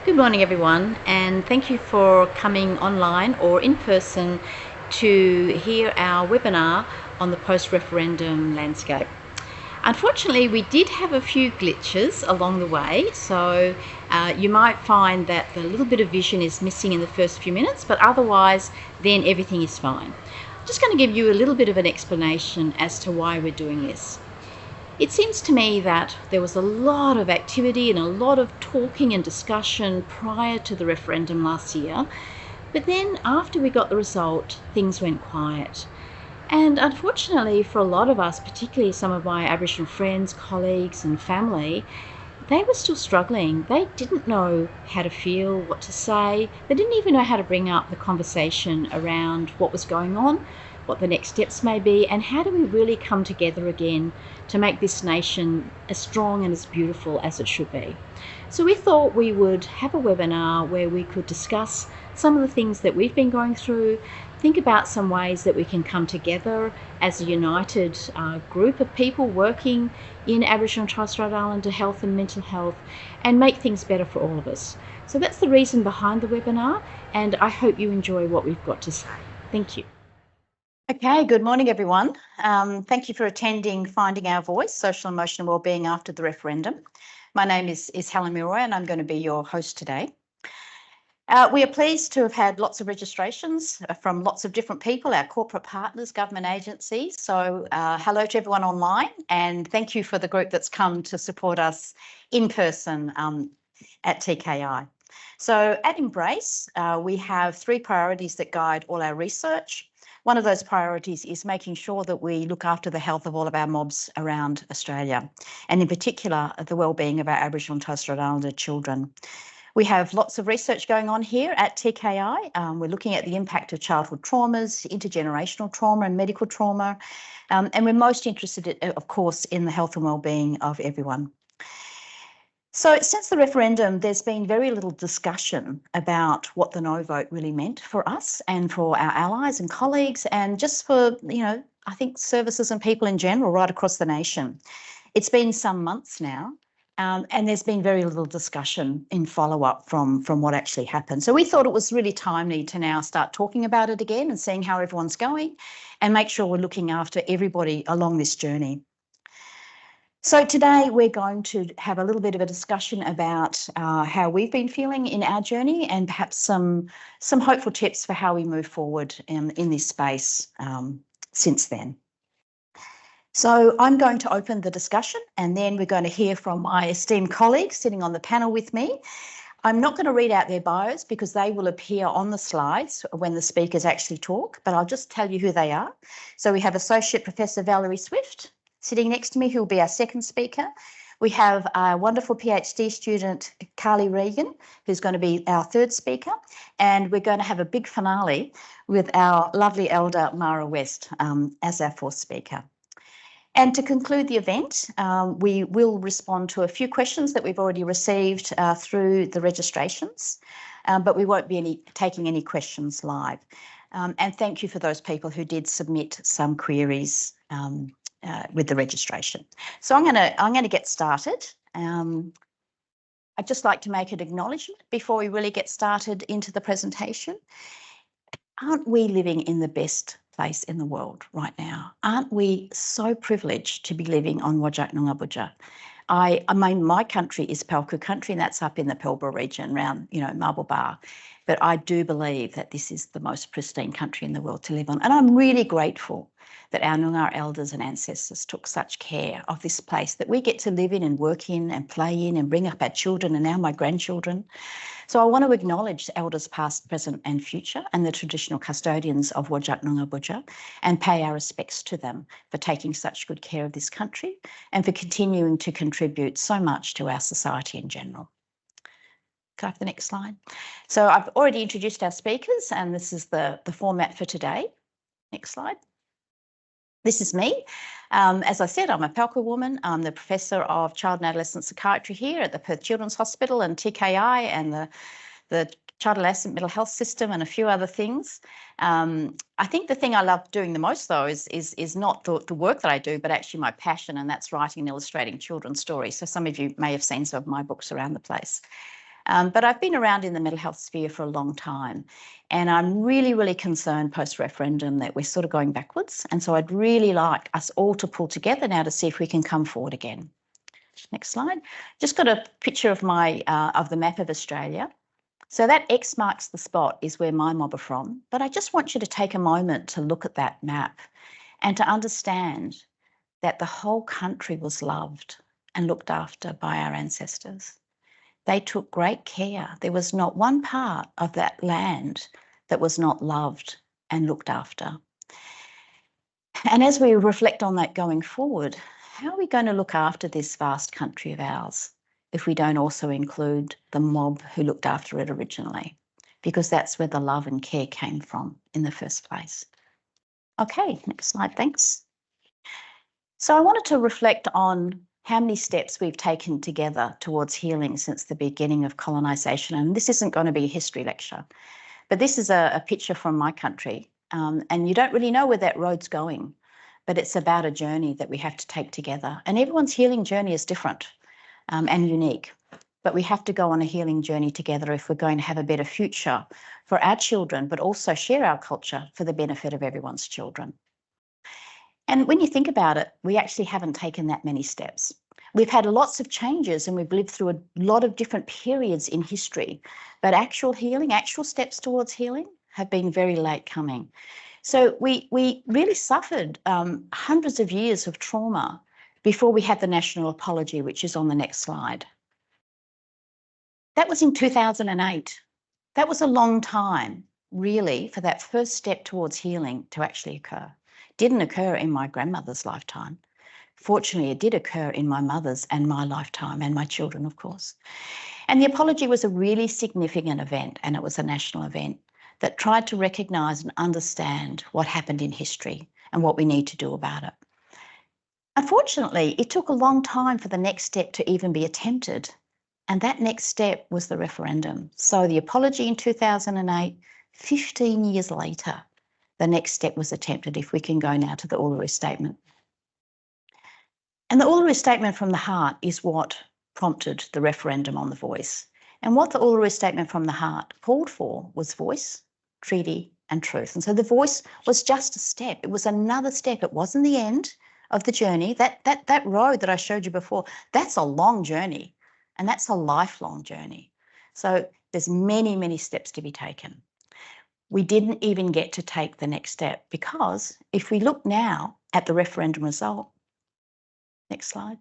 Good morning, everyone, and thank you for coming online or in person to hear our webinar on the post-referendum landscape. Unfortunately, we did have a few glitches along the way, so you might find that the little bit of vision is missing in the first few minutes, but otherwise, then everything is fine. I'm just going to give you a little bit of an explanation as to why we're doing this. It seems to me that there was a lot of activity and a lot of talking and discussion prior to the referendum last year, but then after we got the result, things went quiet. And unfortunately for a lot of us, particularly some of my Aboriginal friends, colleagues and family, they were still struggling. They didn't know how to feel, what to say. They didn't even know how to bring up the conversation around what was going on, what the next steps may be, and how do we really come together again to make this nation as strong and as beautiful as it should be. So we thought we would have a webinar where we could discuss some of the things that we've been going through, think about some ways that we can come together as a united group of people working in Aboriginal and Torres Strait Islander health and mental health, and make things better for all of us. So that's the reason behind the webinar, and I hope you enjoy what we've got to say. Thank you. Okay, good morning, everyone. Thank you for attending Finding Our Voice, Social and Emotional Wellbeing After the Referendum. My name is Helen Milroy, and I'm going to be your host today. We are pleased to have had lots of registrations from lots of different people, our corporate partners, government agencies. So hello to everyone online, and thank you for the group that's come to support us in person at TKI. So at Embrace, we have 3 priorities that guide all our research. One of those priorities is making sure that we look after the health of all of our mobs around Australia, and in particular, the wellbeing of our Aboriginal and Torres Strait Islander children. We have lots of research going on here at TKI. We're looking at the impact of childhood traumas, intergenerational trauma and medical trauma, and we're most interested, of course, in the health and wellbeing of everyone. So since the referendum, there's been very little discussion about what the no vote really meant for us and for our allies and colleagues, and just for, I think services and people in general right across the nation. It's been some months now, and there's been very little discussion in follow-up from what actually happened. So we thought it was really timely to now start talking about it again and seeing how everyone's going, and make sure we're looking after everybody along this journey. So today we're going to have a little bit of a discussion about how we've been feeling in our journey, and perhaps some hopeful tips for how we move forward in this space since then. So I'm going to open the discussion, and then we're going to hear from my esteemed colleagues sitting on the panel with me. I'm not going to read out their bios because they will appear on the slides when the speakers actually talk, but I'll just tell you who they are. So we have Associate Professor Valerie Swift sitting next to me, who will be our second speaker. We have a wonderful PhD student, Carly Regan, who's going to be our third speaker. And we're going to have a big finale with our lovely elder, Mara West, as our fourth speaker. And to conclude the event, we will respond to a few questions that we've already received through the registrations, but we won't be taking any questions live. And thank you for those people who did submit some queries with the registration. So I'm going to get started. I'd just like to make an acknowledgement before we really get started into the presentation. Aren't we living in the best place in the world right now? Aren't we so privileged to be living on Whadjuk Noongar Boodja? I mean, my country is Palku country, and that's up in the Pilbara region around, Marble Bar. But I do believe that this is the most pristine country in the world to live on. And I'm really grateful that our Noongar elders and ancestors took such care of this place that we get to live in and work in and play in and bring up our children and now my grandchildren. So I want to acknowledge elders past, present and future, and the traditional custodians of Whadjuk Noongar Boodja, and pay our respects to them for taking such good care of this country and for continuing to contribute so much to our society in general. Can I have the next slide? So I've already introduced our speakers, and this is the format for today. Next slide. This is me. As I said, I'm a Palku woman. I'm the Professor of Child and Adolescent Psychiatry here at the Perth Children's Hospital and TKI and the Child Adolescent Mental Health System and a few other things. I think the thing I love doing the most, though, is not the work that I do, but actually my passion, and that's writing and illustrating children's stories. So some of you may have seen some of my books around the place. But I've been around in the mental health sphere for a long time, and I'm really, really concerned post-referendum that we're sort of going backwards. And so I'd really like us all to pull together now to see if we can come forward again. Next slide. Just got a picture of of the map of Australia. So that X marks the spot is where my mob are from. But I just want you to take a moment to look at that map and to understand that the whole country was loved and looked after by our ancestors. They took great care. There was not one part of that land that was not loved and looked after. And as we reflect on that going forward, how are we going to look after this vast country of ours if we don't also include the mob who looked after it originally? Because that's where the love and care came from in the first place. Okay, next slide, thanks. So I wanted to reflect on how many steps we've taken together towards healing since the beginning of colonisation. And this isn't going to be a history lecture, but this is a picture from my country. And you don't really know where that road's going, but it's about a journey that we have to take together. And everyone's healing journey is different and unique, but we have to go on a healing journey together if we're going to have a better future for our children, but also share our culture for the benefit of everyone's children. And when you think about it, we actually haven't taken that many steps. We've had lots of changes and we've lived through a lot of different periods in history, but actual healing, actual steps towards healing have been very late coming. So we really suffered hundreds of years of trauma before we had the national apology, which is on the next slide. That was in 2008. That was a long time, really, for that first step towards healing to actually occur. Didn't occur in my grandmother's lifetime. Fortunately, it did occur in my mother's and my lifetime, and my children, of course. And the apology was a really significant event, and it was a national event that tried to recognise and understand what happened in history and what we need to do about it. Unfortunately, it took a long time for the next step to even be attempted, and that next step was the referendum. So the apology in 2008, 15 years later, the next step was attempted, if we can go now to the Uluru Statement. And the Uluru Statement from the Heart is what prompted the referendum on the voice. And what the Uluru Statement from the Heart called for was voice, treaty and truth. And so the voice was just a step. It was another step. It wasn't the end of the journey. That road that I showed you before, that's a long journey, and that's a lifelong journey. So there's many, many steps to be taken. We didn't even get to take the next step because if we look now at the referendum result, next slide,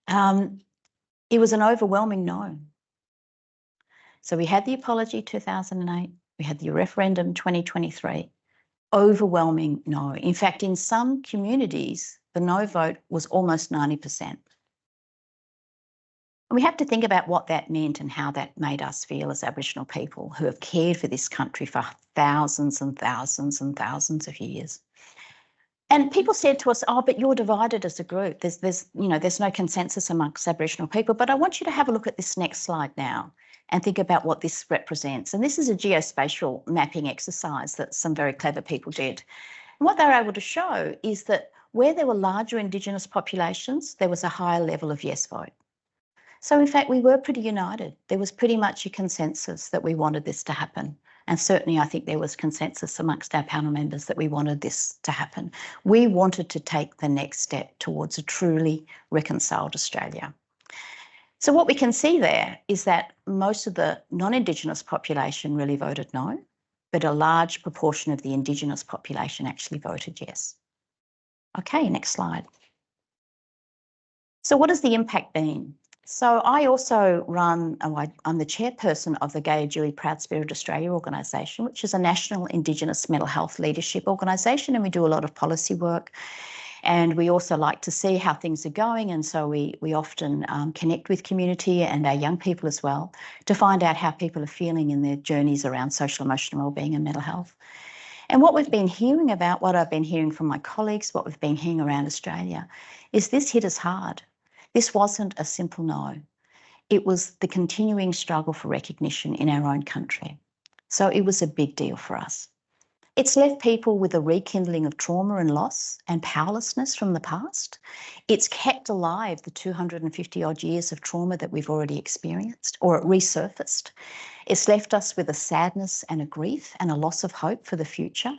it was an overwhelming no. So we had the apology 2008, we had the referendum 2023, overwhelming no. In fact, in some communities, the no vote was almost 90%. And we have to think about what that meant and how that made us feel as Aboriginal people who have cared for this country for thousands and thousands and thousands of years. And people said to us, oh, but you're divided as a group. There's no consensus amongst Aboriginal people. But I want you to have a look at this next slide now and think about what this represents. And this is a geospatial mapping exercise that some very clever people did. And what they were able to show is that where there were larger Indigenous populations, there was a higher level of yes vote. So in fact, we were pretty united. There was pretty much a consensus that we wanted this to happen. And certainly I think there was consensus amongst our panel members that we wanted this to happen. We wanted to take the next step towards a truly reconciled Australia. So what we can see there is that most of the non-Indigenous population really voted no, but a large proportion of the Indigenous population actually voted yes. Okay, next slide. So what has the impact been? So I also I'm the chairperson of the Gay Jewy Proud Spirit Australia organisation, which is a national Indigenous mental health leadership organisation, and we do a lot of policy work. And we also like to see how things are going, and so we often connect with community and our young people as well to find out how people are feeling in their journeys around social, emotional wellbeing and mental health. And what we've been hearing about, what I've been hearing from my colleagues, what we've been hearing around Australia, is this hit us hard. This wasn't a simple no. It was the continuing struggle for recognition in our own country. So it was a big deal for us. It's left people with a rekindling of trauma and loss and powerlessness from the past. It's kept alive the 250 odd years of trauma that we've already experienced or resurfaced. It's left us with a sadness and a grief and a loss of hope for the future.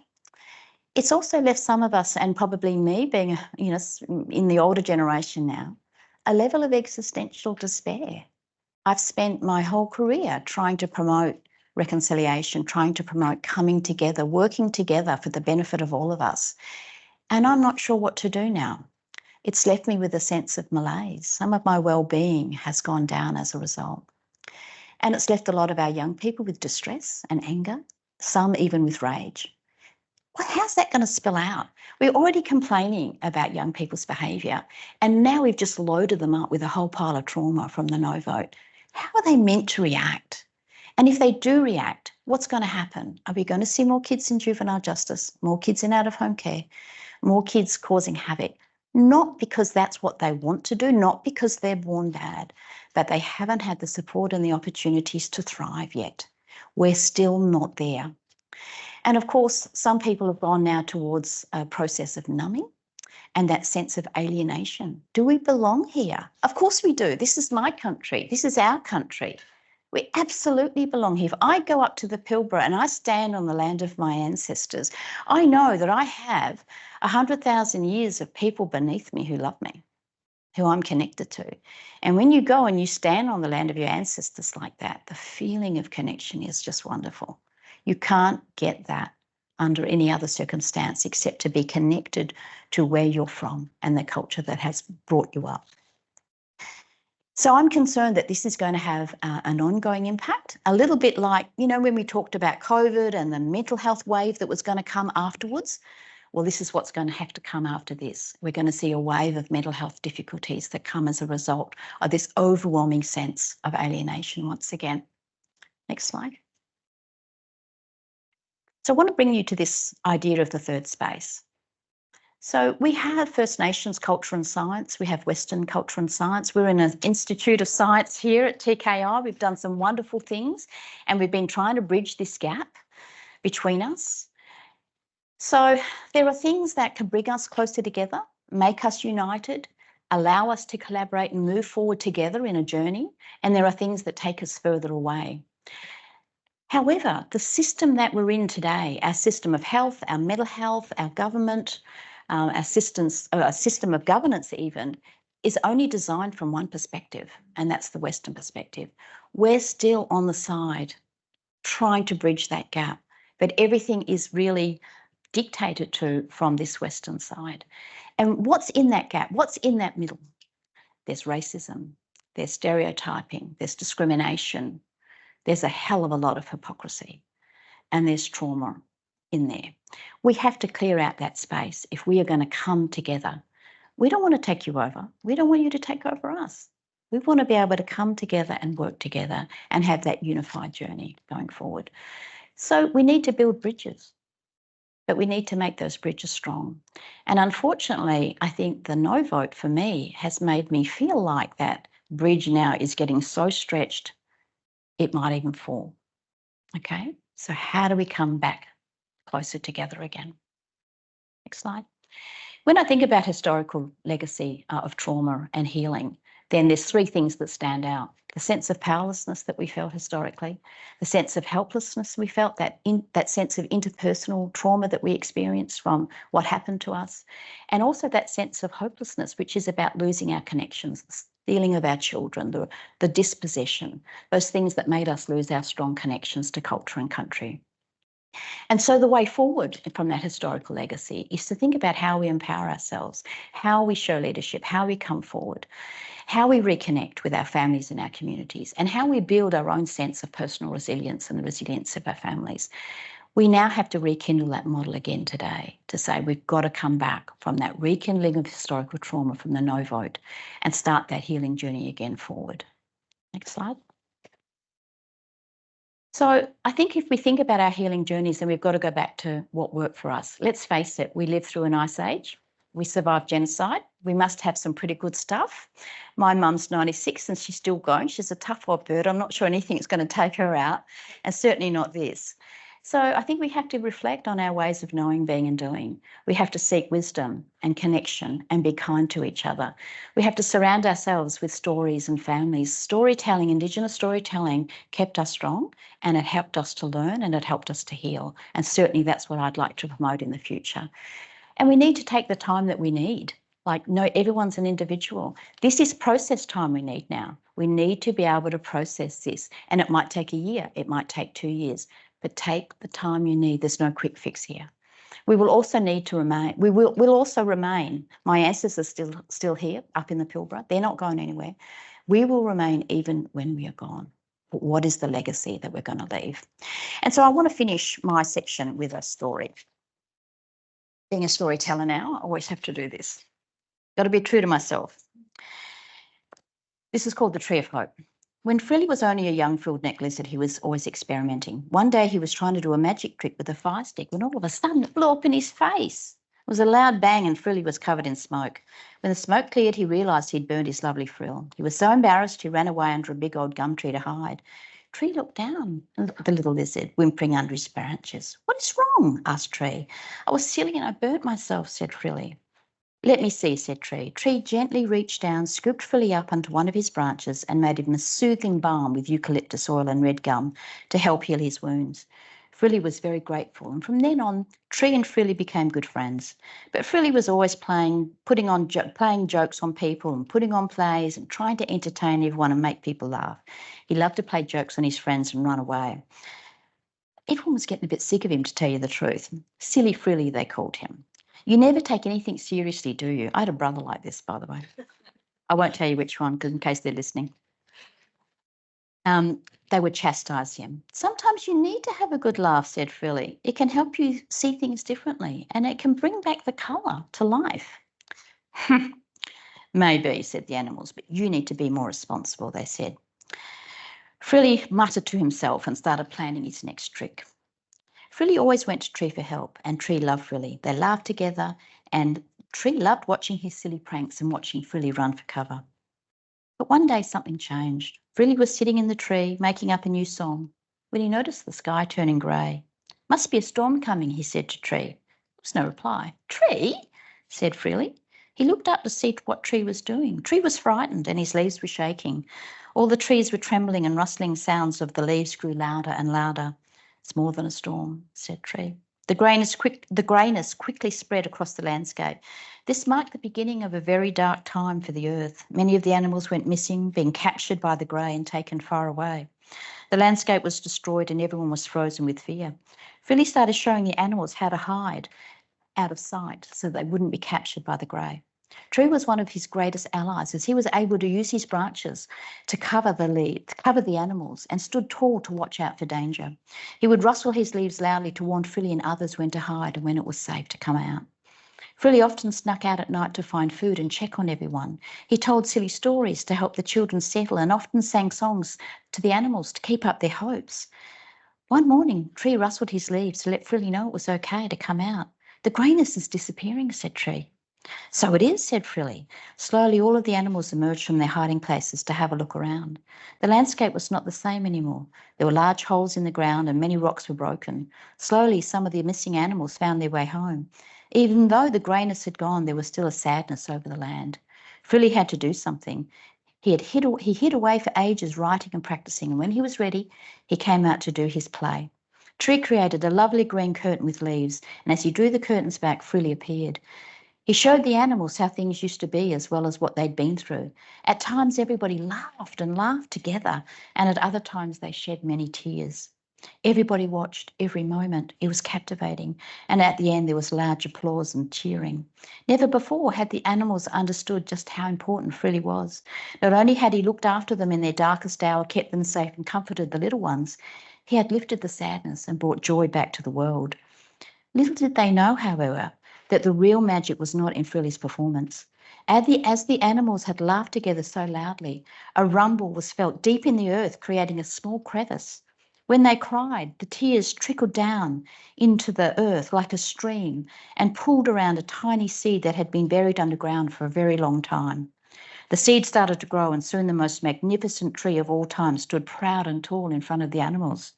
It's also left some of us, and probably me being, in the older generation now, a level of existential despair. I've spent my whole career trying to promote reconciliation, trying to promote coming together, working together for the benefit of all of us. And I'm not sure what to do now. It's left me with a sense of malaise. Some of my well-being has gone down as a result. And it's left a lot of our young people with distress and anger, some even with rage. Well, how's that going to spill out? We're already complaining about young people's behaviour, and now we've just loaded them up with a whole pile of trauma from the no vote. How are they meant to react? And if they do react, what's going to happen? Are we going to see more kids in juvenile justice, more kids in out-of-home care, more kids causing havoc? Not because that's what they want to do, not because they're born bad, but they haven't had the support and the opportunities to thrive yet. We're still not there. And of course, some people have gone now towards a process of numbing and that sense of alienation. Do we belong here? Of course we do. This is my country. This is our country. We absolutely belong here. If I go up to the Pilbara and I stand on the land of my ancestors, I know that I have 100,000 years of people beneath me who love me, who I'm connected to. And when you go and you stand on the land of your ancestors like that, the feeling of connection is just wonderful. You can't get that under any other circumstance except to be connected to where you're from and the culture that has brought you up. So I'm concerned that this is going to have an ongoing impact, a little bit like, when we talked about COVID and the mental health wave that was going to come afterwards. Well, this is what's going to have to come after this. We're going to see a wave of mental health difficulties that come as a result of this overwhelming sense of alienation once again. Next slide. So I want to bring you to this idea of the third space. So we have First Nations culture and science. We have Western culture and science. We're in an Institute of Science here at TKI. We've done some wonderful things, and we've been trying to bridge this gap between us. So there are things that can bring us closer together, make us united, allow us to collaborate and move forward together in a journey, and there are things that take us further away. However, the system that we're in today, our system of health, our mental health, our government, our system of governance even, is only designed from one perspective, and that's the Western perspective. We're still on the side trying to bridge that gap, but everything is really dictated to from this Western side. And what's in that gap? What's in that middle? There's racism, there's stereotyping, there's discrimination, there's a hell of a lot of hypocrisy, and there's trauma in there. We have to clear out that space if we are going to come together. We don't want to take you over. We don't want you to take over us. We want to be able to come together and work together and have that unified journey going forward. So we need to build bridges, but we need to make those bridges strong. And unfortunately, I think the no vote for me has made me feel like that bridge now is getting so stretched, it might even fall. Okay, so how do we come back closer together again? Next slide. When I think about historical legacy of trauma and healing, then there's three things that stand out. The sense of powerlessness that we felt historically, the sense of helplessness we felt, that sense of interpersonal trauma that we experienced from what happened to us, and also that sense of hopelessness, which is about losing our connections, the stealing of our children, the dispossession, those things that made us lose our strong connections to culture and country. And so the way forward from that historical legacy is to think about how we empower ourselves, how we show leadership, how we come forward, how we reconnect with our families and our communities, and how we build our own sense of personal resilience and the resilience of our families. We now have to rekindle that model again today to say we've got to come back from that rekindling of historical trauma from the no vote and start that healing journey again forward. Next slide. So I think if we think about our healing journeys, then we've got to go back to what worked for us. Let's face it, we lived through an ice age. We survived genocide. We must have some pretty good stuff. My mum's 96 and she's still going. She's a tough old bird. I'm not sure anything's going to take her out, and certainly not this. So I think we have to reflect on our ways of knowing, being and doing. We have to seek wisdom and connection and be kind to each other. We have to surround ourselves with stories and families. Storytelling, Indigenous storytelling, kept us strong, and it helped us to learn and it helped us to heal. And certainly that's what I'd like to promote in the future. And we need to take the time that we need. Like, no, everyone's an individual. This is process time we need now. We need to be able to process this. And it might take a year, it might take 2 years, but take the time you need. There's no quick fix here. We will also need to remain, we'll also remain. My ancestors are still here up in the Pilbara. They're not going anywhere. We will remain even when we are gone. But what is the legacy that we're going to leave? And so I want to finish my section with a story. Being a storyteller now, I always have to do this. Got to be true to myself. This is called the Tree of Hope. When Frilly was only a young frilled neck lizard, he was always experimenting. One day he was trying to do a magic trick with a fire stick when all of a sudden it blew up in his face. It was a loud bang and Frilly was covered in smoke. When the smoke cleared, he realised he'd burned his lovely frill. He was so embarrassed he ran away under a big old gum tree to hide. Tree looked down at the little lizard, whimpering under his branches. "What is wrong?" asked Tree. "I was silly and I burnt myself," said Frilly. "Let me see," said Tree. Tree gently reached down, scooped Frilly up onto one of his branches and made him a soothing balm with eucalyptus oil and red gum to help heal his wounds. Frilly was very grateful, and from then on, Tree and Frilly became good friends. But Frilly was always playing jokes on people and putting on plays and trying to entertain everyone and make people laugh. He loved to play jokes on his friends and run away. Everyone was getting a bit sick of him, to tell you the truth. Silly Frilly, they called him. You never take anything seriously, do you? I had a brother like this, by the way. I won't tell you which one, because in case they're listening. They would chastise him. "Sometimes you need to have a good laugh," said Frilly. "It can help you see things differently, and it can bring back the colour to life." "Maybe," said the animals, "but you need to be more responsible," they said. Frilly muttered to himself and started planning his next trick. Frilly always went to Tree for help, and Tree loved Frilly. They laughed together, and Tree loved watching his silly pranks and watching Frilly run for cover. But one day something changed. Frilly was sitting in the tree, making up a new song, when he noticed the sky turning grey. "Must be a storm coming," he said to Tree. There was no reply. "Tree?" said Frilly. He looked up to see what Tree was doing. Tree was frightened, and his leaves were shaking. All the trees were trembling, and rustling sounds of the leaves grew louder and louder. "It's more than a storm," said Tree. The greyness quickly spread across the landscape. This marked the beginning of a very dark time for the earth. Many of the animals went missing, being captured by the grey and taken far away. The landscape was destroyed and everyone was frozen with fear. Frilly started showing the animals how to hide out of sight so they wouldn't be captured by the grey. Tree was one of his greatest allies, as he was able to use his branches to cover the animals, and stood tall to watch out for danger. He would rustle his leaves loudly to warn Frilly and others when to hide and when it was safe to come out. Frilly often snuck out at night to find food and check on everyone. He told silly stories to help the children settle and often sang songs to the animals to keep up their hopes. One morning, Tree rustled his leaves to let Frilly know it was okay to come out. "The greyness is disappearing," said Tree. "So it is," said Frilly. Slowly all of the animals emerged from their hiding places to have a look around. The landscape was not the same anymore. There were large holes in the ground and many rocks were broken. Slowly some of the missing animals found their way home. Even though the greyness had gone, there was still a sadness over the land. Frilly had to do something. He hid away for ages writing and practicing, and when he was ready, he came out to do his play. Tree created a lovely green curtain with leaves, and as he drew the curtains back, Frilly appeared. He showed the animals how things used to be as well as what they'd been through. At times everybody laughed and laughed together, and at other times they shed many tears. Everybody watched every moment. It was captivating, and at the end there was large applause and cheering. Never before had the animals understood just how important Frilly was. Not only had he looked after them in their darkest hour, kept them safe and comforted the little ones, he had lifted the sadness and brought joy back to the world. Little did they know, however, that the real magic was not in Frilly's performance. As the animals had laughed together so loudly, a rumble was felt deep in the earth, creating a small crevice. When they cried, the tears trickled down into the earth like a stream and pooled around a tiny seed that had been buried underground for a very long time. The seed started to grow, and soon the most magnificent tree of all time stood proud and tall in front of the animals.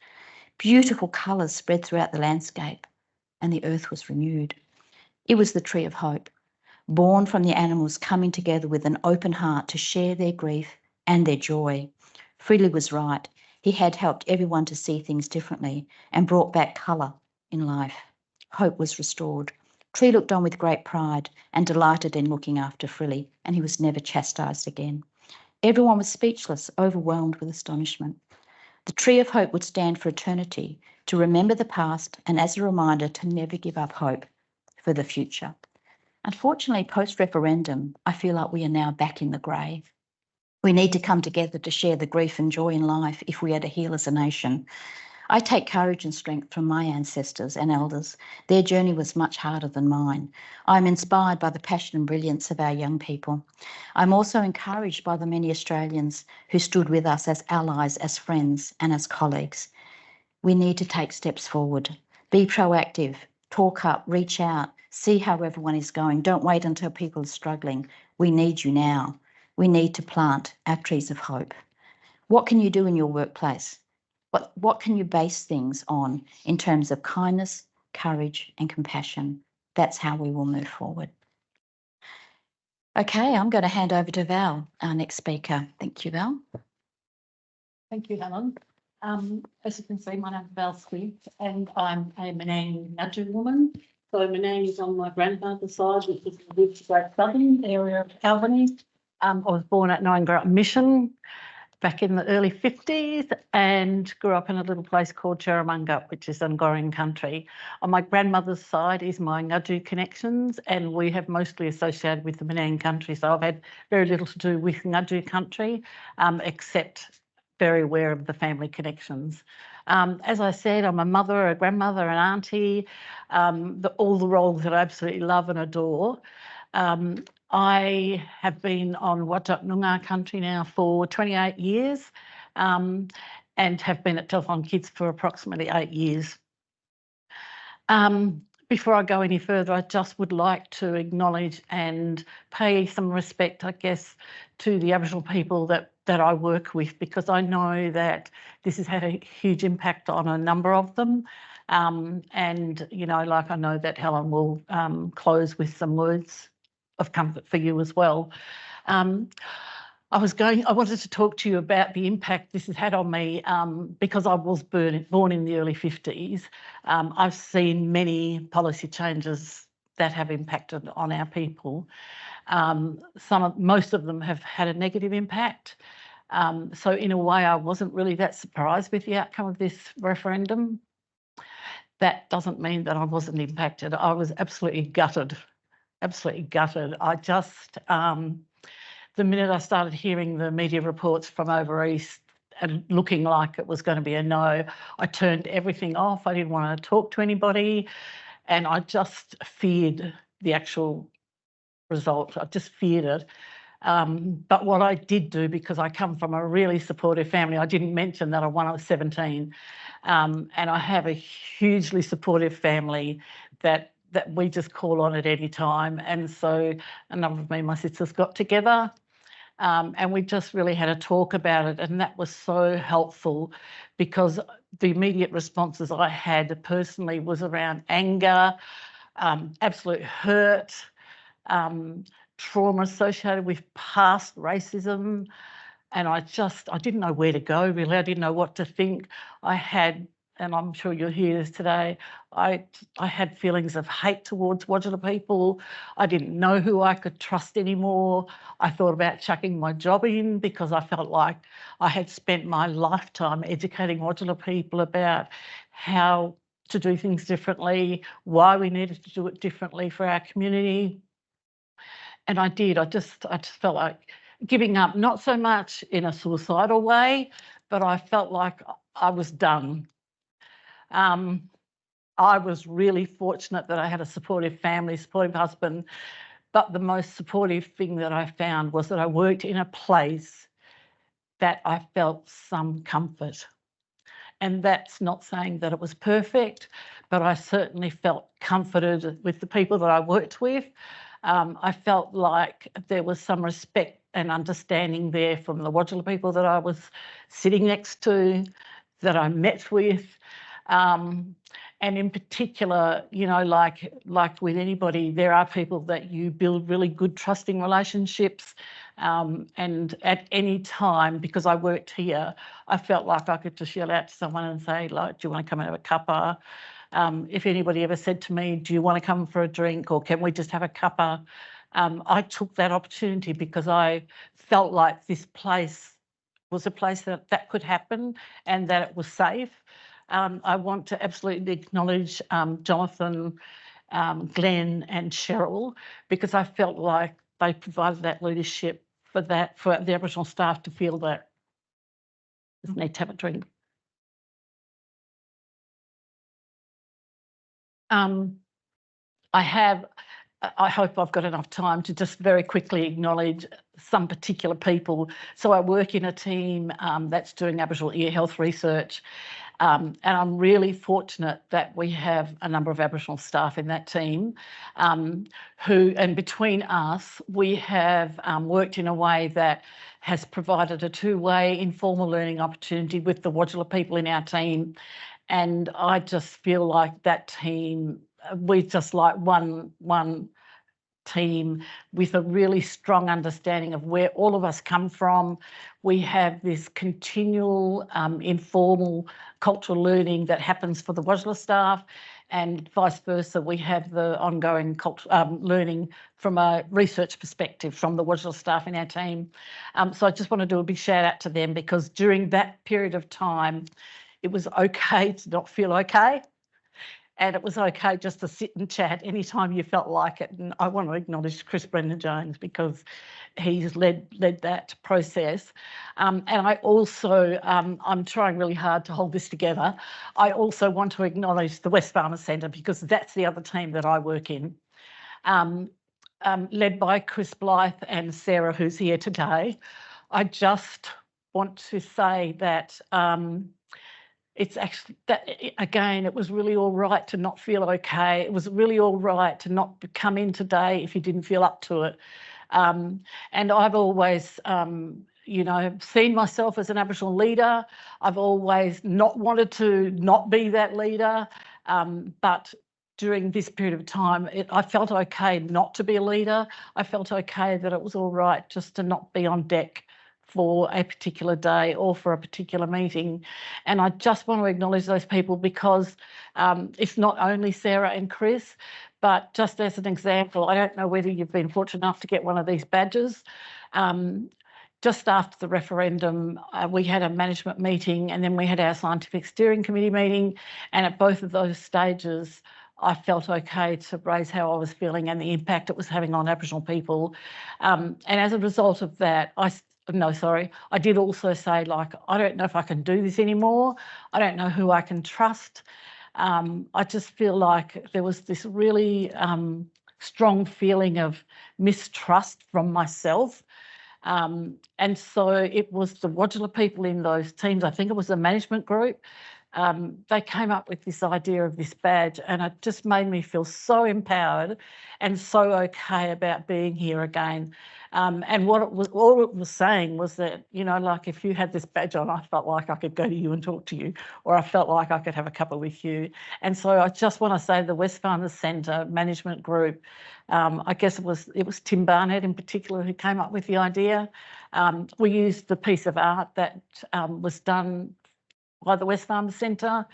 Beautiful colours spread throughout the landscape, and the earth was renewed. It was the tree of hope, born from the animals coming together with an open heart to share their grief and their joy. Freely was right. He had helped everyone to see things differently and brought back colour in life. Hope was restored. Tree looked on with great pride and delighted in looking after Frilly, and he was never chastised again. Everyone was speechless, overwhelmed with astonishment. The tree of hope would stand for eternity, to remember the past and as a reminder to never give up hope for the future. Unfortunately, post-referendum, I feel like we are now back in the grey. We need to come together to share the grief and joy in life if we are to heal as a nation. I take courage and strength from my ancestors and elders. Their journey was much harder than mine. I'm inspired by the passion and brilliance of our young people. I'm also encouraged by the many Australians who stood with us as allies, as friends, and as colleagues. We need to take steps forward. Be proactive, talk up, reach out, see how everyone is going. Don't wait until people are struggling. We need you now. We need to plant our trees of hope. What can you do in your workplace? What can you base things on in terms of kindness, courage, and compassion? That's how we will move forward. Okay, I'm going to hand over to Val, our next speaker. Thank you, Val. Thank you, Helen. As you can see, my name is Val Swift, and I'm a Menang Ngaju woman. So Menang is on my grandfather's side, which is the Great Southern area of Albany. I was born at Nyangarra Mission back in the early 50s and grew up in a little place called Cherramunga, which is Ngorring country. On my grandmother's side is my Ngaju connections, and we have mostly associated with the Menang country. So I've had very little to do with Ngaju country, except very aware of the family connections. As I said, I'm a mother, a grandmother, an auntie, all the roles that I absolutely love and adore. I have been on Whadjuk Noongar country now for 28 years and have been at Telethon Kids for approximately 8 years. Before I go any further, I just would like to acknowledge and pay some respect, I guess, to the Aboriginal people that I work with, because I know that this has had a huge impact on a number of them. And, you know, like I know that Helen will close with some words of comfort for you as well. I wanted to talk to you about the impact this has had on me because I was born in the early 50s. I've seen many policy changes that have impacted on our people. Most of them have had a negative impact. So in a way, I wasn't really that surprised with the outcome of this referendum. That doesn't mean that I wasn't impacted. I was absolutely gutted. Absolutely gutted. I just, the minute I started hearing the media reports from over east and looking like it was going to be a no, I turned everything off. I didn't want to talk to anybody, and I just feared the actual result. I just feared it. But what I did do, because I come from a really supportive family, I didn't mention that I won, I was 17, and I have a hugely supportive family that we just call on at any time. And so a number of me and my sisters got together and we just really had a talk about it, and that was so helpful, because the immediate responses I had personally was around anger, absolute hurt, trauma associated with past racism, and I didn't know where to go, really. I didn't know what to think. I had, and I'm sure you'll hear this today, I had feelings of hate towards Wodjila people. I didn't know who I could trust anymore. I thought about chucking my job in, because I felt like I had spent my lifetime educating Wodjila people about how to do things differently, why we needed to do it differently for our community. And I did. I just felt like giving up, not so much in a suicidal way, but I felt like I was done. I was really fortunate that I had a supportive family, supportive husband, but the most supportive thing that I found was that I worked in a place that I felt some comfort. And that's not saying that it was perfect, but I certainly felt comforted with the people that I worked with. I felt like there was some respect and understanding there from the Wodjila people that I was sitting next to, that I met with. And in particular, you know, like with anybody, there are people that you build really good trusting relationships. And at any time, because I worked here, I felt like I could just yell out to someone and say, like, do you want to come and have a cuppa? If anybody ever said to me, do you want to come for a drink, or can we just have a cuppa? I took that opportunity because I felt like this place was a place that could happen and that it was safe. I want to absolutely acknowledge Jonathan, Glenn and Cheryl, because I felt like they provided that leadership for the Aboriginal staff to feel that just need to have a drink. I hope I've got enough time to just very quickly acknowledge some particular people. So I work in a team that's doing Aboriginal ear health research, and I'm really fortunate that we have a number of Aboriginal staff in that team who, and between us, we have worked in a way that has provided a two-way informal learning opportunity with the Wodjila people in our team. And I just feel like that team, we're just like one team with a really strong understanding of where all of us come from. We have this continual informal cultural learning that happens for the Wodjila staff, and vice versa. We have the ongoing learning from a research perspective from the Wodjila staff in our team. So I just want to do a big shout out to them, because during that period of time, it was okay to not feel okay. And it was okay just to sit and chat anytime you felt like it. And I want to acknowledge Chris Brendan-Jones, because he's led that process. And I also, I'm trying really hard to hold this together. I also want to acknowledge the West Farmers Centre, because that's the other team that I work in, led by Chris Blythe and Sarah, who's here today. I just want to say that it's actually that, again, it was really all right to not feel okay. It was really all right to not come in today if you didn't feel up to it. And I've always, you know, seen myself as an Aboriginal leader. I've always not wanted to not be that leader. But during this period of time, I felt okay not to be a leader. I felt okay that it was all right just to not be on deck for a particular day or for a particular meeting. And I just want to acknowledge those people, because it's not only Sarah and Chris, but just as an example, I don't know whether you've been fortunate enough to get one of these badges. Just after the referendum, we had a management meeting, and then we had our scientific steering committee meeting. And at both of those stages, I felt okay to raise how I was feeling and the impact it was having on Aboriginal people. And as a result of that, I did also say, like, I don't know if I can do this anymore. I don't know who I can trust. I just feel like there was this really strong feeling of mistrust from myself. And so it was the Wodjila people in those teams, I think it was the management group, they came up with this idea of this badge, and it just made me feel so empowered and so okay about being here again. And all it was saying was that, you know, like, if you had this badge on, I felt like I could go to you and talk to you, or I felt like I could have a cuppa with you. And so I just want to say the West Farmers Centre management group, I guess it was Tim Barnett in particular who came up with the idea. We used the piece of art that was done by the West Farmers Centre,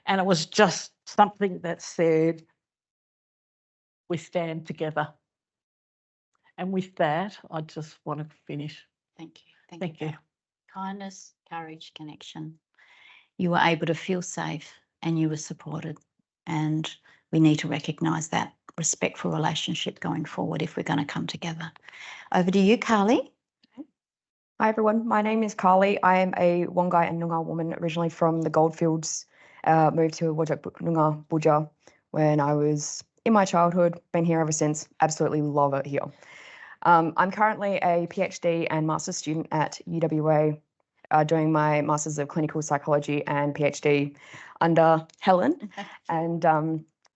and it was just something that said, we stand together. And with that, I just want to finish. Thank you. Thank you. Kindness, courage, connection. You were able to feel safe and you were supported. And we need to recognise that respectful relationship going forward if we're going to come together. Over to you, Carly. Hi everyone, my name is Carly. I am a Wongai and Noongar woman, originally from the Goldfields. Moved to Wajak Noongar Buja when I was in my childhood. Been here ever since. Absolutely love it here. I'm currently a PhD and master's student at UWA, doing my Masters of Clinical Psychology and PhD under Helen and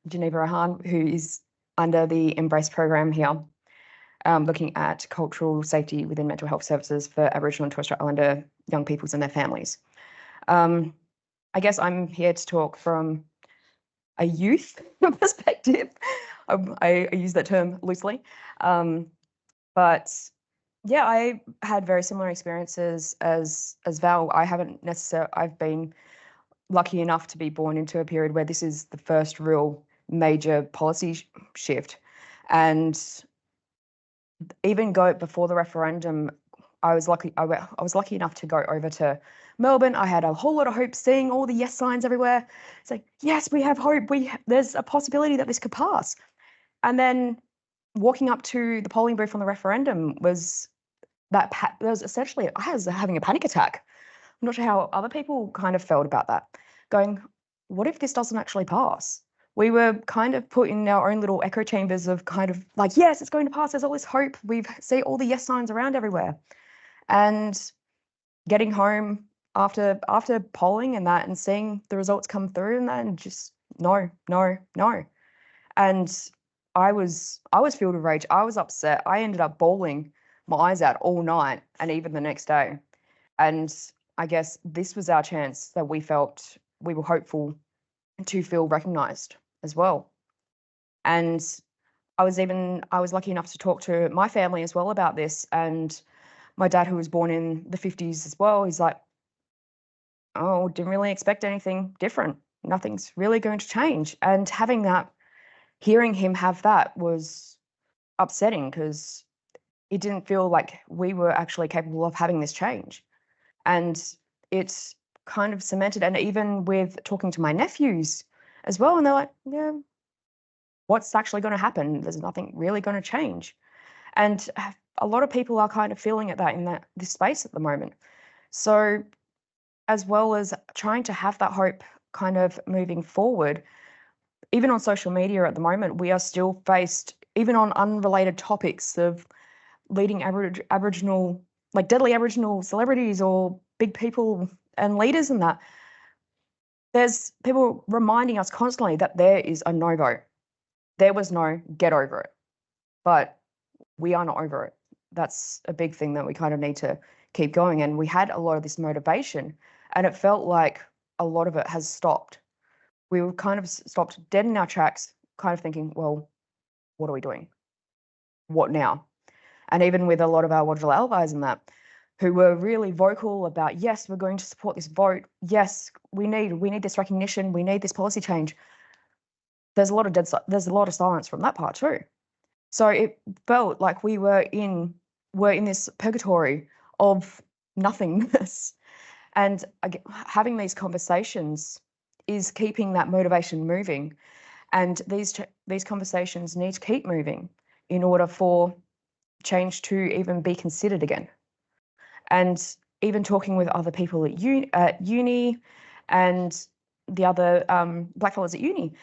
Geneva Rahan, who is under the Embrace program here. Looking at cultural safety within mental health services for Aboriginal and Torres Strait Islander young peoples and their families. I guess I'm here to talk from a youth perspective. I use that term loosely. But yeah, I had very similar experiences as Val. I've been lucky enough to be born into a period where this is the first real major policy shift. And even before the referendum, I was lucky enough to go over to Melbourne. I had a whole lot of hope, seeing all the yes signs everywhere. It's like, yes, we have hope. There's a possibility that this could pass. And then walking up to the polling booth on the referendum was essentially, I was having a panic attack. I'm not sure how other people kind of felt about that. Going, what if this doesn't actually pass? We were kind of put in our own little echo chambers of kind of like, yes, it's going to pass. There's all this hope. We see all the yes signs around everywhere. And getting home after polling and that and seeing the results come through and that and just no. And I was filled with rage. I was upset. I ended up bawling my eyes out all night and even the next day. And I guess this was our chance that we were hopeful to feel recognised as well. And I was lucky enough to talk to my family as well about this. And my dad, who was born in the 50s as well, he's like, oh, didn't really expect anything different. Nothing's really going to change. And hearing him have that was upsetting because it didn't feel like we were actually capable of having this change. And it's kind of cemented. And even with talking to my nephews as well, and they're like, yeah, what's actually going to happen? There's nothing really going to change. And a lot of people are kind of feeling this space at the moment. So as well as trying to have that hope kind of moving forward, even on social media at the moment, we are still faced, even on unrelated topics of leading Aboriginal, like deadly Aboriginal celebrities or big people and leaders and that, there's people reminding us constantly that there is a no vote. There was no get over it. But we are not over it. That's a big thing that we kind of need to keep going. And we had a lot of this motivation, and it felt like a lot of it has stopped. We were kind of stopped dead in our tracks, kind of thinking, well, what are we doing? What now? And even with a lot of our Wodjil allies and that, who were really vocal about, yes, we're going to support this vote. Yes, we need this recognition. We need this policy change. There's a lot of silence from that part too. So it felt like we were in this purgatory of nothingness. And having these conversations is keeping that motivation moving. And these conversations need to keep moving in order for change to even be considered again. And even talking with other people at uni and the other blackfellas at uni,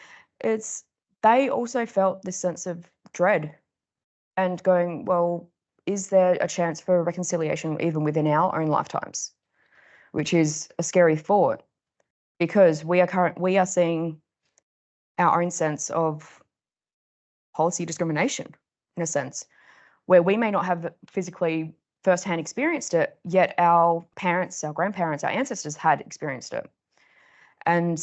they also felt this sense of dread and going, well, is there a chance for reconciliation even within our own lifetimes? Which is a scary thought, because we are seeing our own sense of policy discrimination, in a sense, where we may not have physically firsthand experienced it, yet our parents, our grandparents, our ancestors had experienced it. And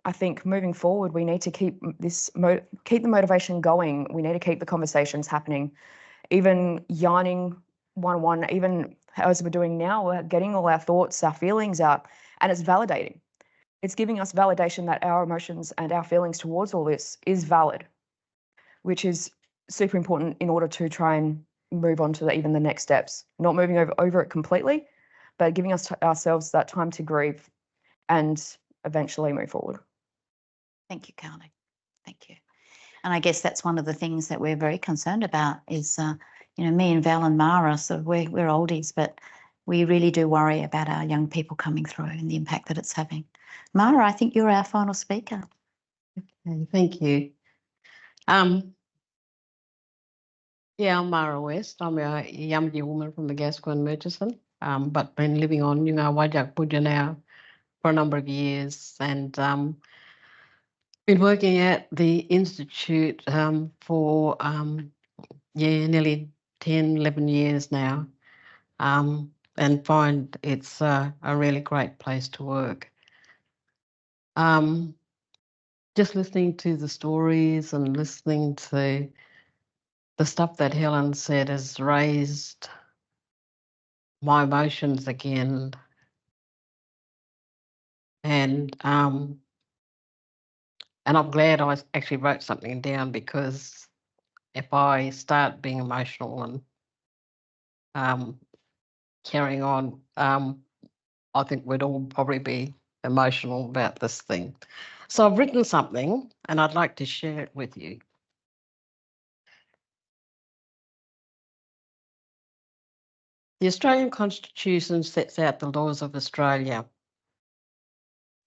I think moving forward, we need to keep the motivation going. We need to keep the conversations happening, even yarning one-on-one, even as we're doing now, we're getting all our thoughts, our feelings out, and it's validating. It's giving us validation that our emotions and our feelings towards all this is valid, which is super important in order to try and move on to even the next steps. Not moving over it completely, but giving ourselves that time to grieve and eventually move forward. Thank you, Carly. Thank you. And I guess that's one of the things that we're very concerned about is, me and Val and Mara, so we're oldies, but we really do worry about our young people coming through and the impact that it's having. Mara, I think you're our final speaker. Okay, thank you. Yeah, I'm Mara West. I'm a Yamji woman from the Gascoyne Murchison, but been living on Noongar Whadjuk Budja now for a number of years, and been working at the Institute for nearly 10, 11 years now, and find it's a really great place to work. Just listening to the stories and listening to the stuff that Helen said has raised my emotions again. And I'm glad I actually wrote something down, because if I start being emotional and carrying on, I think we'd all probably be emotional about this thing. So I've written something and I'd like to share it with you. The Australian Constitution sets out the laws of Australia.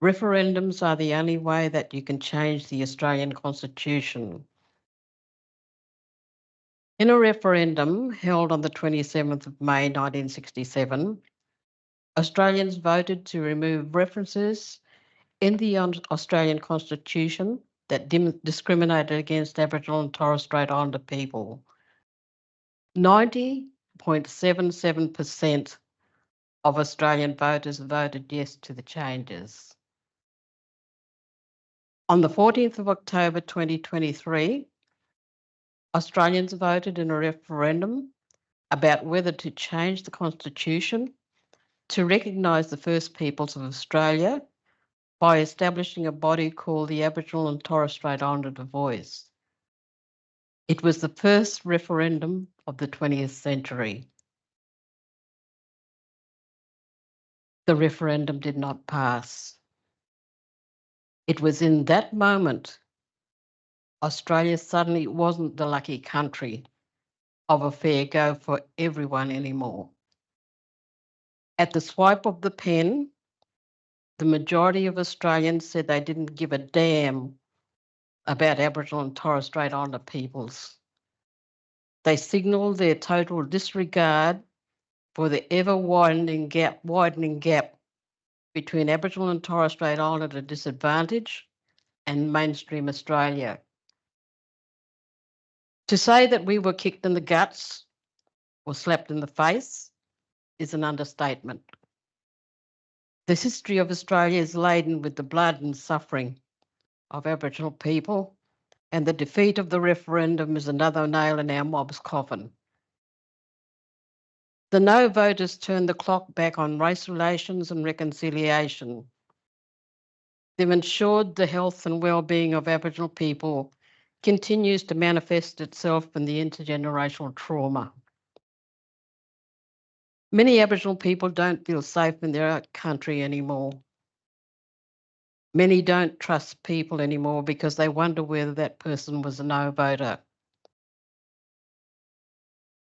Referendums are the only way that you can change the Australian Constitution. In a referendum held on the 27th of May 1967, Australians voted to remove references in the Australian Constitution that discriminated against Aboriginal and Torres Strait Islander people. 90.77% of Australian voters voted yes to the changes. On the 14th of October 2023, Australians voted in a referendum about whether to change the Constitution to recognise the First Peoples of Australia by establishing a body called the Aboriginal and Torres Strait Islander Voice. It was the first referendum of the 20th century. The referendum did not pass. It was in that moment Australia suddenly wasn't the lucky country of a fair go for everyone anymore. At the swipe of the pen, the majority of Australians said they didn't give a damn about Aboriginal and Torres Strait Islander peoples. They signalled their total disregard for the ever-widening gap between Aboriginal and Torres Strait Islander disadvantage and mainstream Australia. To say that we were kicked in the guts or slapped in the face is an understatement. The history of Australia is laden with the blood and suffering of Aboriginal people, and the defeat of the referendum is another nail in our mob's coffin. The no voters turned the clock back on race relations and reconciliation. They've ensured the health and well-being of Aboriginal people continues to manifest itself in the intergenerational trauma. Many Aboriginal people don't feel safe in their country anymore. Many don't trust people anymore because they wonder whether that person was a no voter.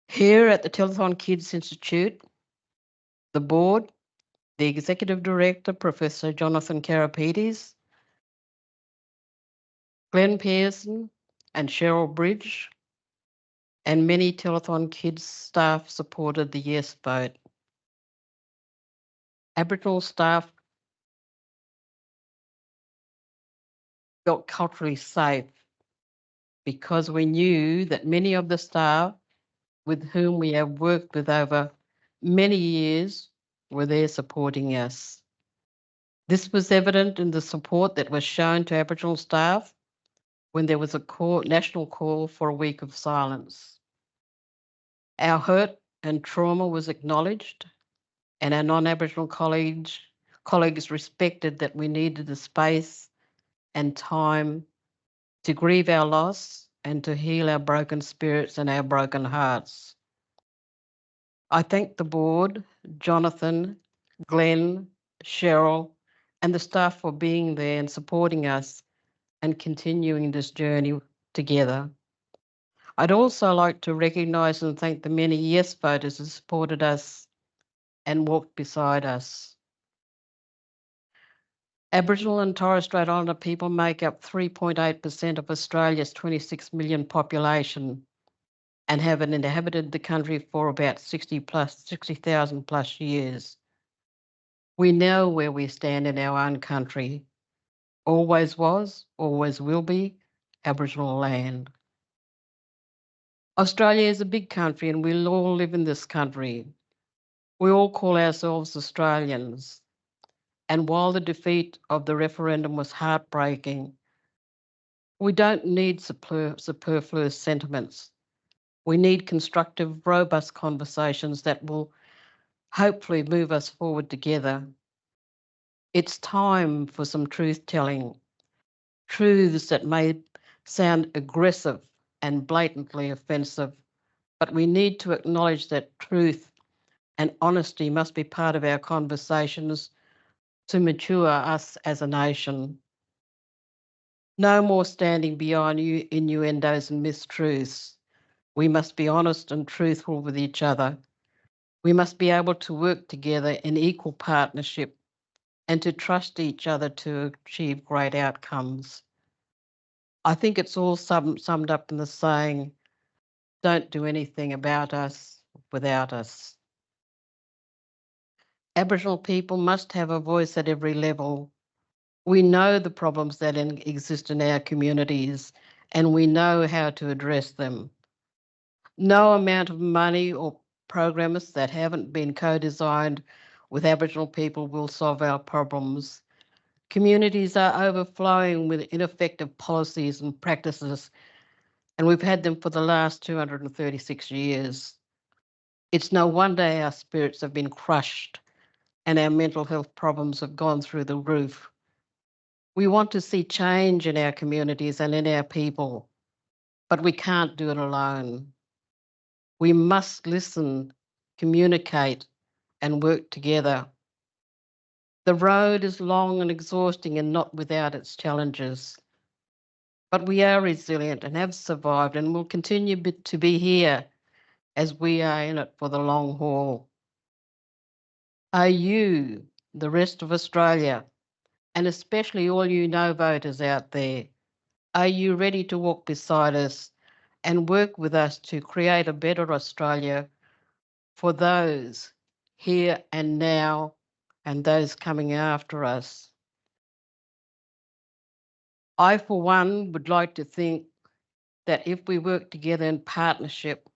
Here at the Telethon Kids Institute, the board, the executive director, Professor Jonathan Karapetes, Glenn Pearson and Cheryl Bridge, and many Telethon Kids staff supported the yes vote. Aboriginal staff felt culturally safe because we knew that many of the staff with whom we have worked with over many years were there supporting us. This was evident in the support that was shown to Aboriginal staff when there was a national call for a week of silence. Our hurt and trauma was acknowledged, and our non-Aboriginal colleagues respected that we needed the space and time to grieve our loss and to heal our broken spirits and our broken hearts. I thank the board, Jonathan, Glenn, Cheryl, and the staff for being there and supporting us and continuing this journey together. I'd also like to recognise and thank the many yes voters who supported us and walked beside us. Aboriginal and Torres Strait Islander people make up 3.8% of Australia's 26 million population and have inhabited the country for about 60,000 plus years. We know where we stand in our own country. Always was, always will be Aboriginal land. Australia is a big country and we all live in this country. We all call ourselves Australians. And while the defeat of the referendum was heartbreaking, we don't need superfluous sentiments. We need constructive, robust conversations that will hopefully move us forward together. It's time for some truth-telling, truths that may sound aggressive and blatantly offensive, but we need to acknowledge that truth and honesty must be part of our conversations to mature us as a nation. No more standing beyond innuendos and mistruths. We must be honest and truthful with each other. We must be able to work together in equal partnership and to trust each other to achieve great outcomes. I think it's all summed up in the saying, don't do anything about us without us. Aboriginal people must have a voice at every level. We know the problems that exist in our communities and we know how to address them. No amount of money or programs that haven't been co-designed with Aboriginal people will solve our problems. Communities are overflowing with ineffective policies and practices, and we've had them for the last 236 years. It's no wonder our spirits have been crushed and our mental health problems have gone through the roof. We want to see change in our communities and in our people, but we can't do it alone. We must listen, communicate, and work together. The road is long and exhausting and not without its challenges. But we are resilient and have survived and will continue to be here as we are in it for the long haul. Are you, the rest of Australia, and especially all you no voters out there, are you ready to walk beside us and work with us to create a better Australia for those here and now and those coming after us? I, for one, would like to think that if we work together in partnership,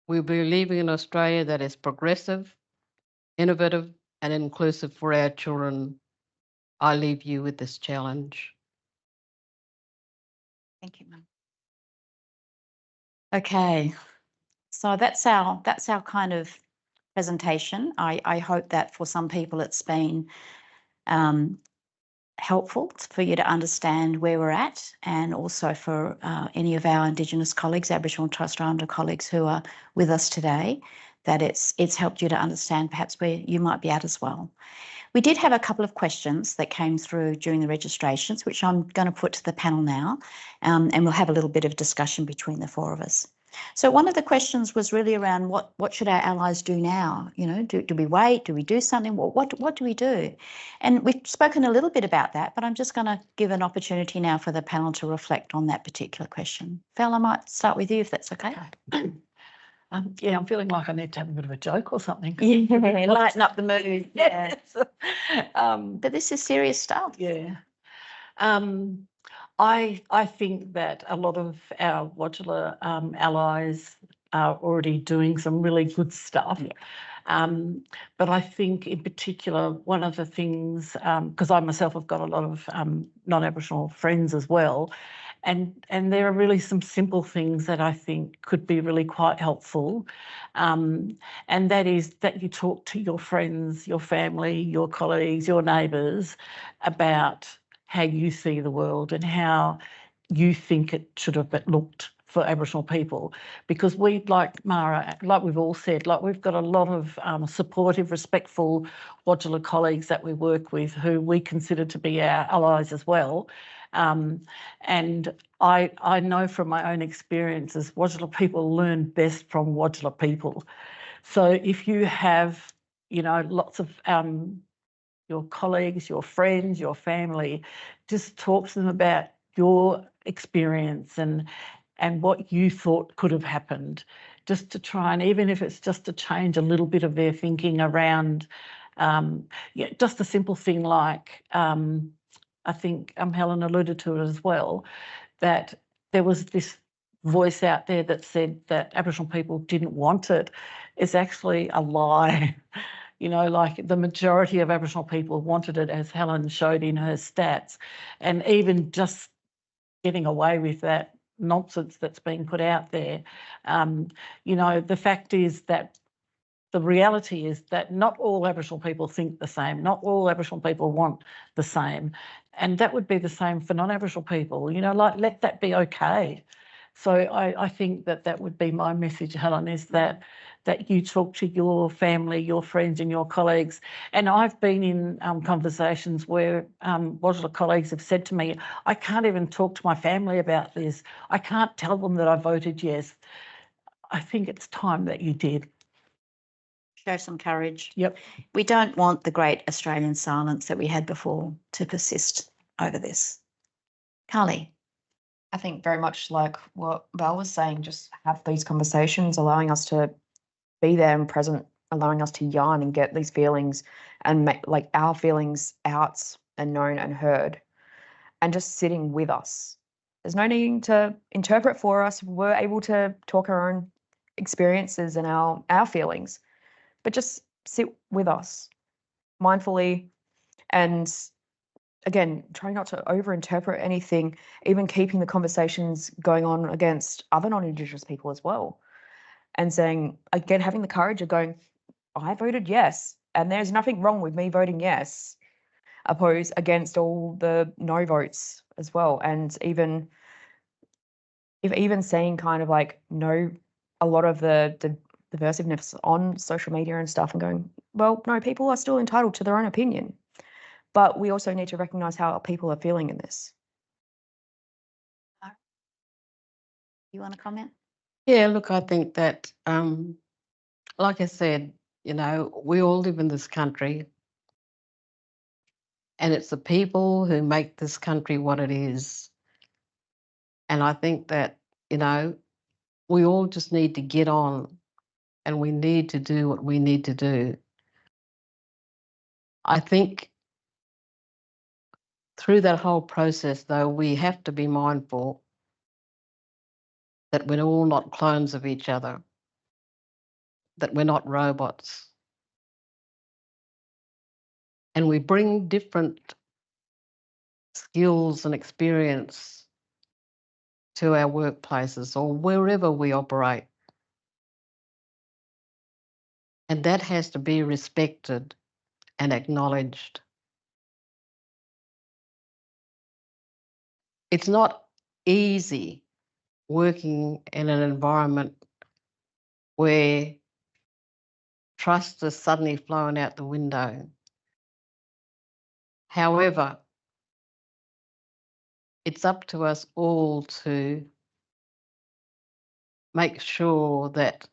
we'll be leaving an Australia that is progressive, innovative, and inclusive for our children. I leave you with this challenge. Thank you, Mum. Okay, so that's our kind of presentation. I hope that for some people it's been helpful for you to understand where we're at, and also for any of our Indigenous colleagues, Aboriginal and Torres Strait Islander colleagues who are with us today, that it's helped you to understand perhaps where you might be at as well. We did have a couple of questions that came through during the registrations, which I'm going to put to the panel now, and we'll have a little bit of discussion between the four of us. So one of the questions was really around what should our allies do now? You know, do we wait? Do we do something? What do we do? And we've spoken a little bit about that, but I'm just going to give an opportunity now for the panel to reflect on that particular question. Val, I might start with you if that's okay. Yeah, I'm feeling like I need to have a bit of a joke or something. Yeah, lighten up the mood. Yeah. Um, But this is serious stuff. yeah. I think that a lot of our Wodjila allies are already doing some really good stuff. But I think in particular, one of the things, because I myself have got a lot of non-Aboriginal friends as well, and there are really some simple things that I think could be really quite helpful. And that is that you talk to your friends, your family, your colleagues, your neighbours about how you see the world and how you think it should have looked for Aboriginal people, because we, like Mara, like we've all said, like we've got a lot of supportive, respectful Wodjila colleagues that we work with who we consider to be our allies as well. And I know from my own experiences, Wodjila people learn best from Wodjila people. So if you have, you know, lots of your colleagues, your friends, your family, just talk to them about your experience and what you thought could have happened, just to try, and even if it's just to change a little bit of their thinking around, just a simple thing like, I think Helen alluded to it as well, that there was this voice out there that said that Aboriginal people didn't want it. It's actually a lie. You know, like the majority of Aboriginal people wanted it, as Helen showed in her stats. And even just getting away with that nonsense that's being put out there, you know, the fact is that the reality is that not all Aboriginal people think the same. Not all Aboriginal people want the same. And that would be the same for non-Aboriginal people. You know, like, let that be okay. So I think that that would be my message, Helen, is that you talk to your family, your friends and your colleagues. And I've been in conversations where Wodjila colleagues have said to me, I can't even talk to my family about this. I can't tell them that I voted yes. I think it's time that you did. Show some courage. Yep. We don't want the great Australian silence that we had before to persist over this. Carly. I think very much like what Val was saying, just have these conversations, allowing us to be there and present, allowing us to yarn and get these feelings and make like our feelings out and known and heard, and just sitting with us. There's no need to interpret for us. We're able to talk our own experiences and our feelings, but just sit with us mindfully, and again, trying not to over-interpret anything, even keeping the conversations going on against other non-Indigenous people as well. And saying, again, having the courage of going, I voted yes, and there's nothing wrong with me voting yes, opposed against all the no votes as well. And even seeing kind of like no, a lot of the divisiveness on social media and stuff, and going, well, no, people are still entitled to their own opinion. But we also need to recognise how people are feeling in this. You want to comment? Yeah, look, I think that, like I said, you know, we all live in this country, and it's the people who make this country what it is. And I think that, you know, we all just need to get on, and we need to do what we need to do. I think through that whole process, though, we have to be mindful that we're all not clones of each other, that we're not robots. And we bring different skills and experience to our workplaces or wherever we operate. And that has to be respected and acknowledged. It's not easy working in an environment where trust is suddenly flown out the window. However, it's up to us all to make sure that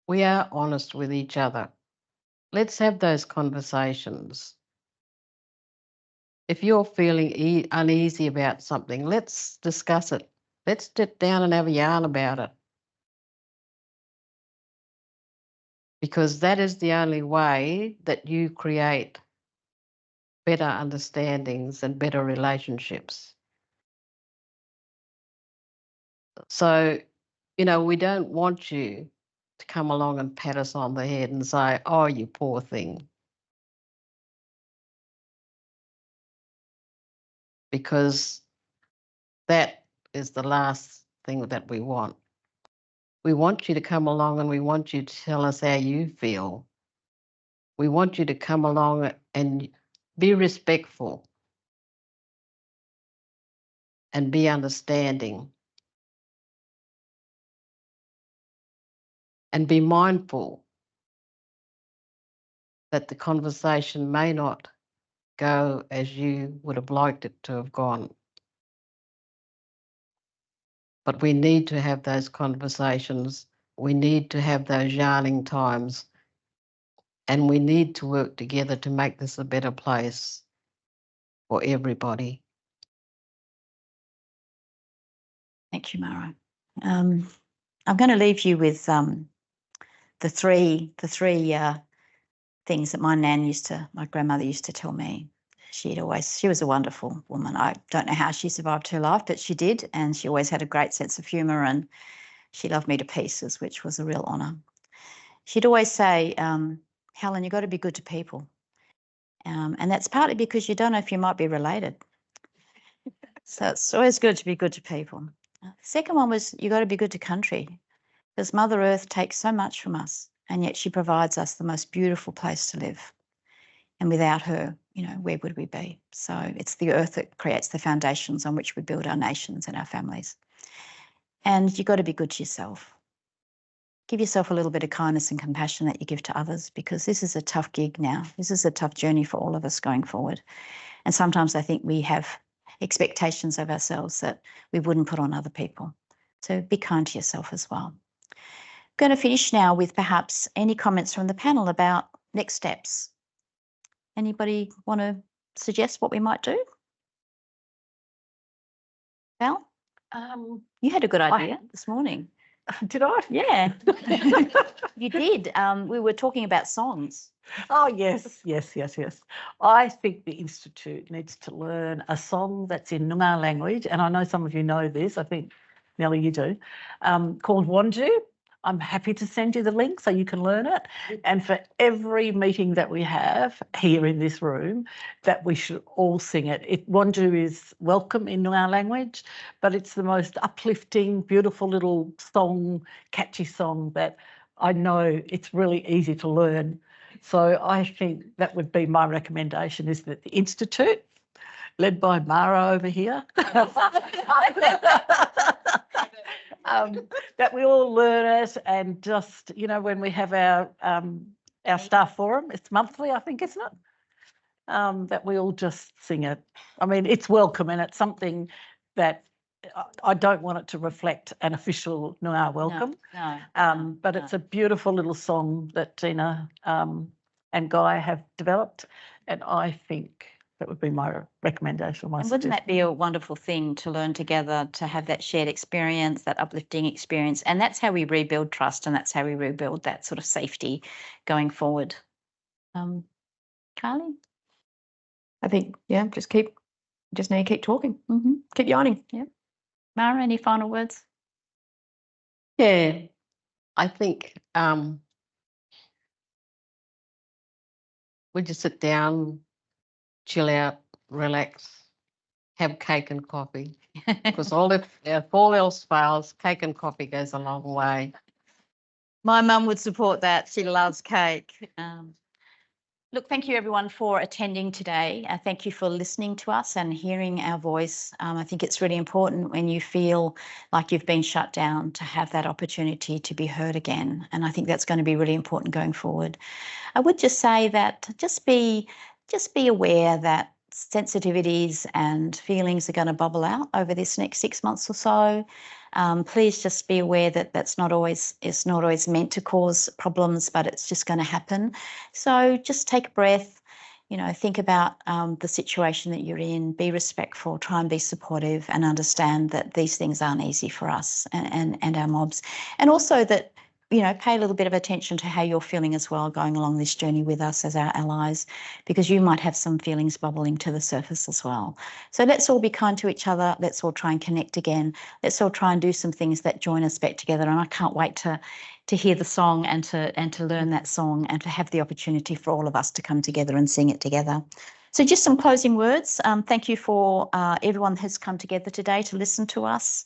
we are honest with each other. Let's have those conversations. If you're feeling uneasy about something, let's discuss it. Let's sit down and have a yarn about it. Because that is the only way that you create better understandings and better relationships. So, you know, we don't want you to come along and pat us on the head and say, oh, you poor thing. Because that is the last thing that we want. We want you to come along and we want you to tell us how you feel. We want you to come along and be respectful and be understanding and be mindful that the conversation may not go as you would have liked it to have gone. But we need to have those conversations. We need to have those yarning times. And we need to work together to make this a better place for everybody. Thank you, Mara. I'm going to leave you with the three things that my grandmother used to tell me. She was a wonderful woman. I don't know how she survived her life, but she did, and she always had a great sense of humour, and she loved me to pieces, which was a real honour. She'd always say, Helen, you've got to be good to people. And that's partly because you don't know if you might be related. So it's always good to be good to people. The second one was you got to be good to country, because Mother Earth takes so much from us, and yet she provides us the most beautiful place to live. And without her, you know, where would we be? So it's the earth that creates the foundations on which we build our nations and our families. And you've got to be good to yourself. Give yourself a little bit of kindness and compassion that you give to others, because this is a tough gig now. This is a tough journey for all of us going forward. And sometimes I think we have expectations of ourselves that we wouldn't put on other people. So be kind to yourself as well. I'm going to finish now with perhaps any comments from the panel about next steps. Anybody want to suggest what we might do? Val? You had a good idea this morning. Did I? Yeah, you did. We were talking about songs. Oh, yes. I think the Institute needs to learn a song that's in Noongar language, and I know some of you know this, I think, Nellie, you do, called Wanju. I'm happy to send you the link so you can learn it. And for every meeting that we have here in this room, that we should all sing it. Wanju is welcome in Noongar language, but it's the most uplifting, beautiful little song, catchy song that I know it's really easy to learn. So I think that would be my recommendation, is that the Institute, led by Mara over here, that we all learn it, and just, you know, when we have our staff forum, it's monthly, I think, isn't it? That we all just sing it. I mean, it's welcome, and it's something that I don't want it to reflect an official Noongar welcome. But it's a beautiful little song that Tina and Guy have developed, and I think that would be my recommendation. And wouldn't that be a wonderful thing to learn together, to have that shared experience, that uplifting experience? And that's how we rebuild trust, and that's how we rebuild that sort of safety going forward. Carly? I think, yeah, just need to keep talking. Keep yarning. Yeah. Mara, any final words? Yeah, I think we just sit down, chill out, relax, have cake and coffee. Because if all else fails, cake and coffee goes a long way. My mum would support that. She loves cake. Look, thank you everyone for attending today. Thank you for listening to us and hearing our voice. I think it's really important when you feel like you've been shut down to have that opportunity to be heard again. And I think that's going to be really important going forward. I would just say that just be aware that sensitivities and feelings are going to bubble out over this next 6 months or so. Please just be aware that it's not always meant to cause problems, but it's just going to happen. So just take a breath, you know, think about the situation that you're in, be respectful, try and be supportive, and understand that these things aren't easy for us and our mobs. And also that, you know, pay a little bit of attention to how you're feeling as well going along this journey with us as our allies, because you might have some feelings bubbling to the surface as well. So let's all be kind to each other. Let's all try and connect again. Let's all try and do some things that join us back together. And I can't wait to hear the song and to learn that song, and to have the opportunity for all of us to come together and sing it together. So just some closing words. Thank you for everyone who's come together today to listen to us.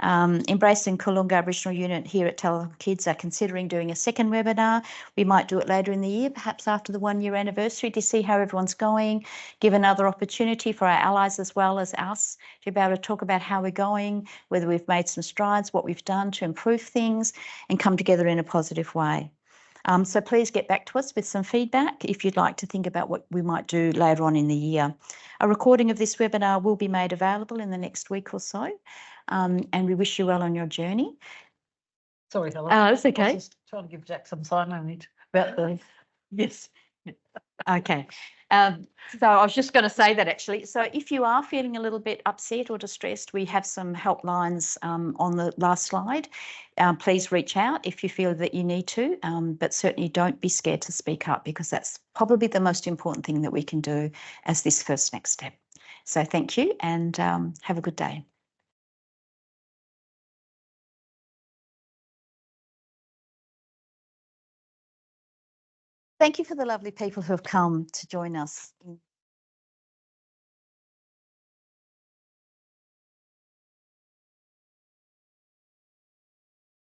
Embrace and Kulunga Aboriginal Unit here at Tell Kids are considering doing a second webinar. We might do it later in the year, perhaps after the 1 year anniversary, to see how everyone's going, give another opportunity for our allies as well as us to be able to talk about how we're going, whether we've made some strides, what we've done to improve things, and come together in a positive way. So please get back to us with some feedback if you'd like to think about what we might do later on in the year. A recording of this webinar will be made available in the next week or so. And we wish you well on your journey. Sorry, Helen. That's okay. I was just trying to give Jack some sign language about the yes. Okay. So I was just going to say that actually. So if you are feeling a little bit upset or distressed, we have some helplines on the last slide. Please reach out if you feel that you need to, but certainly don't be scared to speak up, because that's probably the most important thing that we can do as this first next step. So thank you, and have a good day. Thank you for the lovely people who have come to join us in